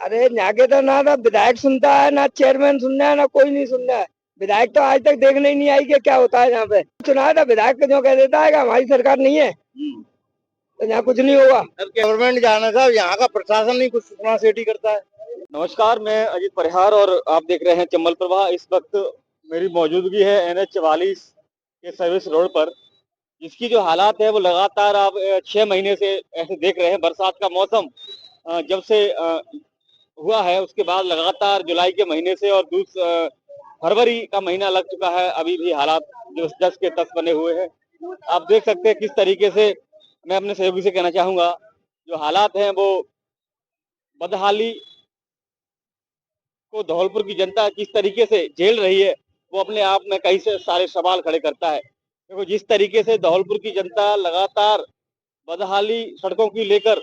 अरे यहाँ के तो ना तो विधायक सुनता है, ना चेयरमैन सुन रहा है, ना कोई नहीं सुन रहा है। विधायक तो आज तक देखने ही नहीं आई कि क्या होता है यहाँ पे। चुनाव था, विधायक को जो कह देता है कि हमारी सरकार नहीं है तो यहाँ कुछ नहीं होगा। अब गवर्नमेंट जाना था, यहाँ का प्रशासन नहीं कुछ सुना सेठी करता है। नमस्कार, मैं अजीत परिहार और आप देख रहे हैं चंबल प्रभा। इस वक्त मेरी मौजूदगी है NH 44 के सर्विस रोड पर, जिसकी जो हालात है वो लगातार आप 6 महीने से ऐसे देख रहे हैं। बरसात का मौसम जब से हुआ है उसके बाद लगातार जुलाई के महीने से और फरवरी का महीना लग चुका है, अभी भी हालात जो जस के तस बने हुए हैं। आप देख सकते हैं किस तरीके से, मैं अपने सहयोगी से कहना चाहूंगा, जो हालात हैं वो बदहाली को धौलपुर की जनता किस तरीके से झेल रही है, वो अपने आप में कई से सारे सवाल खड़े करता है। देखो जिस तरीके से धौलपुर की जनता लगातार बदहाली सड़कों की लेकर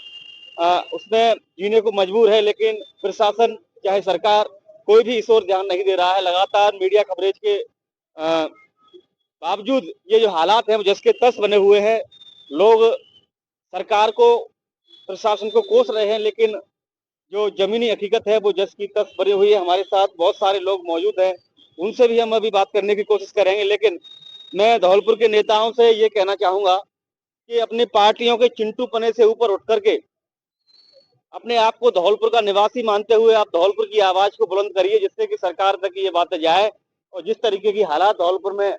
उसमें जीने को मजबूर है, लेकिन प्रशासन चाहे सरकार कोई भी इस ओर ध्यान नहीं दे रहा है। लगातार मीडिया कवरेज के बावजूद ये जो हालात हैं वो जस के तस बने हुए हैं। लोग सरकार को, प्रशासन को कोस रहे हैं, लेकिन जो जमीनी हकीकत है वो जस की तस बनी हुई है। हमारे साथ बहुत सारे लोग मौजूद हैं, उनसे भी हम अभी बात करने की कोशिश करेंगे। लेकिन मैं धौलपुर के नेताओं से ये कहना चाहूंगा कि अपनी पार्टियों के चिंटू पने से ऊपर उठ करके अपने आप को धौलपुर का निवासी मानते हुए आप धौलपुर की आवाज को बुलंद करिए, जिससे कि सरकार तक ये बातें जाए और जिस तरीके की हालात धौलपुर में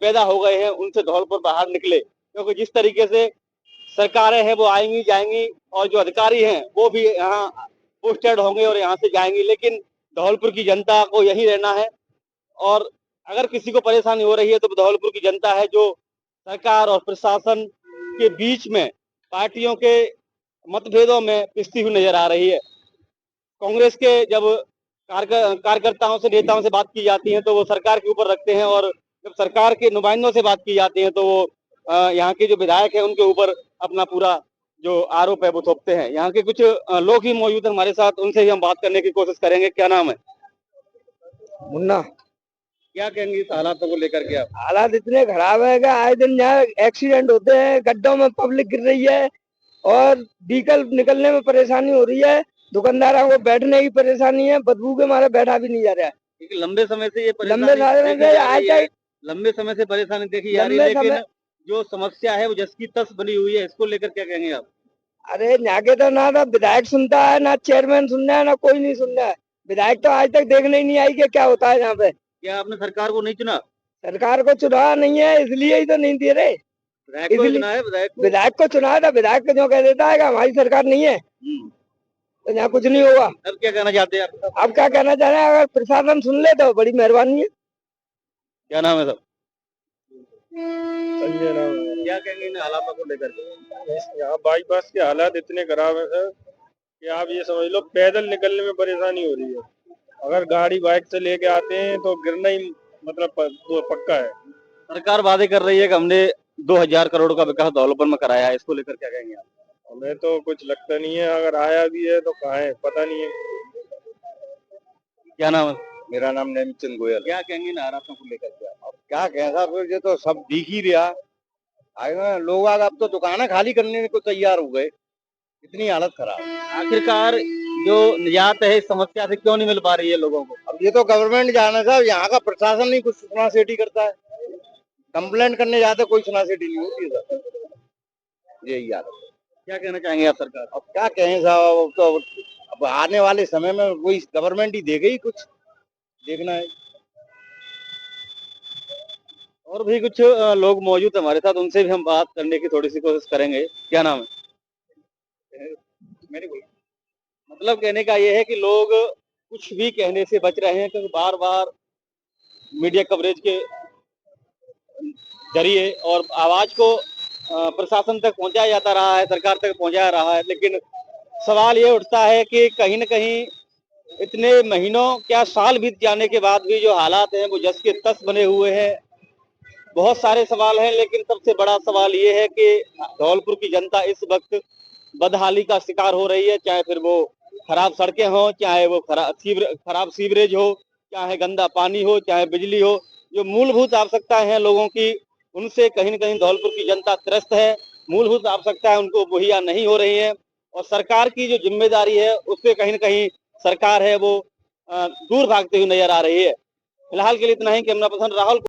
पैदा हो गए हैं उनसे धौलपुर बाहर निकले। क्योंकि जिस तरीके से सरकारें हैं वो आएंगी जाएंगी और जो अधिकारी हैं वो भी यहाँ पोस्टेड होंगे और यहाँ से जाएंगी, लेकिन धौलपुर की जनता को यहीं रहना है। और अगर किसी को परेशानी हो रही है तो धौलपुर की जनता है जो सरकार और प्रशासन के बीच में पार्टियों के मतभेदों में पिसती हुई नजर आ रही है। कांग्रेस के जब कार्यकर्ताओं से, नेताओं से बात की जाती है तो वो सरकार के ऊपर रखते हैं, और जब सरकार के नुमाइंदों से बात की जाती है तो वो यहाँ के जो विधायक है उनके ऊपर अपना पूरा जो आरोप है वो थोपते हैं। यहाँ के कुछ लोग ही मौजूद हैं हमारे साथ, उनसे ही हम बात करने की कोशिश करेंगे। क्या नाम है? मुन्ना। क्या कहेंगे इस हालातों को लेकर के आप? हालात इतने खराब है कि आए दिन यहाँ एक्सीडेंट होते हैं, गड्ढों में पब्लिक गिर रही है और व्हीकल निकलने में परेशानी हो रही है। दुकानदारों को बैठने की परेशानी है, बदबू के मारे बैठा भी नहीं जा रहा है। लंबे समय से ये लंबे परेशानी देखी जा आज रही है, तक लंबे समय से परेशानी देखी जा रही है, लेकिन जो समस्या है वो जस की तस बनी हुई है, इसको लेकर क्या कहेंगे आप? अरे यहाँ के तो ना तो विधायक सुनता है, ना चेयरमैन सुन रहा है, ना कोई नहीं सुन रहा है। विधायक तो आज तक देखने ही नहीं आई कि क्या होता है यहाँ पे। क्या आपने सरकार को नहीं चुना? सरकार को चुना नहीं है, इसलिए ही तो नहीं दे रहे। विधायक को चुना है, विधायक को चुना था, विधायक को जो कह देता है कि हमारी सरकार नहीं है तो यहाँ कुछ नहीं होगा। अब क्या कहना चाहते हैं आप? अब क्या कहना चाह रहे हैं, अगर प्रशासन सुन ले तो बड़ी मेहरबानी है। क्या नाम है सब? संजय नाम है। क्या कहेंगे इन हालातों को लेकर के? यहाँ बाईपास के हालात इतने खराब है सर कि आप ये समझ लो पैदल निकलने में परेशानी हो रही है। अगर गाड़ी बाइक से लेके आते हैं तो गिरना ही मतलब पक्का है। सरकार वादे कर रही है कि हमने 2000 करोड़ का विकास धौलपुर में कराया है, इसको लेकर क्या कहेंगे आप? हमें तो कुछ लगता नहीं है, अगर आया भी है तो कहाँ है पता नहीं है। क्या नाम है? मेरा नाम नेमचंद गोयल। क्या कहेंगे इन हालातों को लेकर के आप? क्या कहें साहब, ये तो सब दिख ही रहा है। लोग अब तो दुकानें खाली करने को तैयार हो गए, इतनी हालत खराब। आखिरकार जो निजात है इस समस्या से क्यों नहीं मिल पा रही है लोगों को? अब ये तो गवर्नमेंट जाना साहब, यहाँ का प्रशासन नहीं कुछ सुना सेठी करता है। कंप्लेंट करने जाते कोई सुना सेठी नहीं होती है सर, यही यार। क्या कहना चाहेंगे आप सरकार? अब क्या कहें साहब, अब तो अब आने वाले समय में वही गवर्नमेंट ही देगी, कुछ देखना है। और भी कुछ लोग मौजूद है हमारे साथ, उनसे भी हम बात करने की थोड़ी सी कोशिश करेंगे। क्या नाम है? मेरे को मतलब कहने का ये है कि लोग कुछ भी कहने से बच रहे हैं, क्योंकि बार बार मीडिया कवरेज के जरिए और आवाज को प्रशासन तक पहुंचाया जाता रहा है, सरकार तक पहुंचाया रहा है, लेकिन सवाल ये उठता है कि कहीं न कहीं इतने महीनों क्या साल बीत जाने के बाद भी जो हालात हैं वो जस के तस बने हुए हैं। बहुत सारे सवाल हैं, लेकिन सबसे बड़ा सवाल ये है कि धौलपुर की जनता इस वक्त बदहाली का शिकार हो रही है, चाहे फिर वो खराब सड़कें हो, चाहे वो खराब सीवरेज हो, चाहे गंदा पानी हो, चाहे बिजली हो। जो मूलभूत आवश्यकताएं हैं लोगों की, उनसे कहीं न कहीं धौलपुर की जनता त्रस्त है। मूलभूत आवश्यकताएं उनको मुहैया नहीं हो रही है और सरकार की जो जिम्मेदारी है उस पर कहीं न कहीं सरकार है वो दूर भागते हुए नजर आ रही है। फिलहाल के लिए इतना ही। Camera person Rahul